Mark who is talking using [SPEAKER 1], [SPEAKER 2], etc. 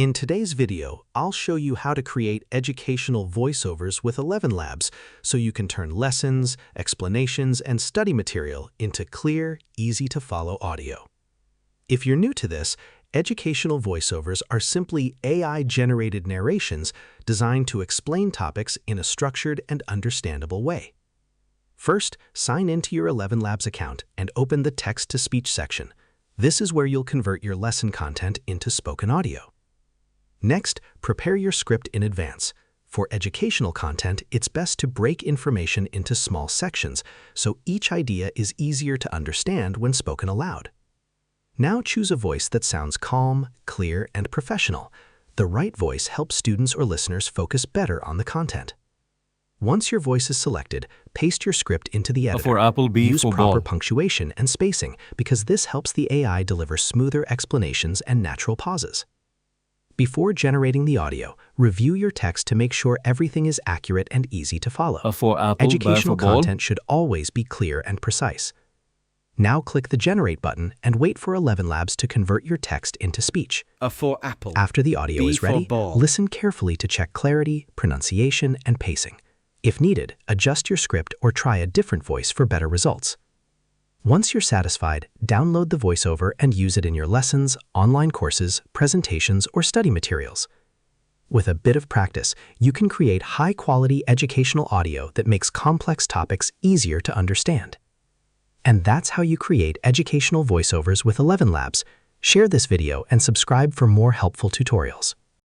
[SPEAKER 1] In today's video, I'll show you how to create educational voiceovers with ElevenLabs so you can turn lessons, explanations, and study material into clear, easy-to-follow audio. If you're new to this, educational voiceovers are simply AI-generated narrations designed to explain topics in a structured and understandable way. First, sign into your ElevenLabs account and open the text-to-speech section. This is where you'll convert your lesson content into spoken audio. Next, prepare your script in advance. For educational content, it's best to break information into small sections, so each idea is easier to understand when spoken aloud. Now choose a voice that sounds calm, clear, and professional. The right voice helps students or listeners focus better on the content. Once your voice is selected, paste your script into the editor.
[SPEAKER 2] For apple, B
[SPEAKER 1] Use
[SPEAKER 2] for
[SPEAKER 1] proper
[SPEAKER 2] ball.
[SPEAKER 1] punctuation and spacing because this helps the AI deliver smoother explanations and natural pauses. Before generating the audio, review your text to make sure everything is accurate and easy to follow.
[SPEAKER 2] For apple,
[SPEAKER 1] Educational
[SPEAKER 2] B for ball.
[SPEAKER 1] content should always be clear and precise. Now click the Generate button and wait for ElevenLabs to convert your text into speech.
[SPEAKER 3] For apple.
[SPEAKER 1] After the audio
[SPEAKER 3] B
[SPEAKER 1] is
[SPEAKER 3] for
[SPEAKER 1] ready,
[SPEAKER 3] ball.
[SPEAKER 1] listen carefully to check clarity, pronunciation, and pacing. If needed, adjust your script or try a different voice for better results. Once you're satisfied, download the voiceover and use it in your lessons, online courses, presentations, or study materials. With a bit of practice, you can create high-quality educational audio that makes complex topics easier to understand. And that's how you create educational voiceovers with ElevenLabs. Share this video and subscribe for more helpful tutorials.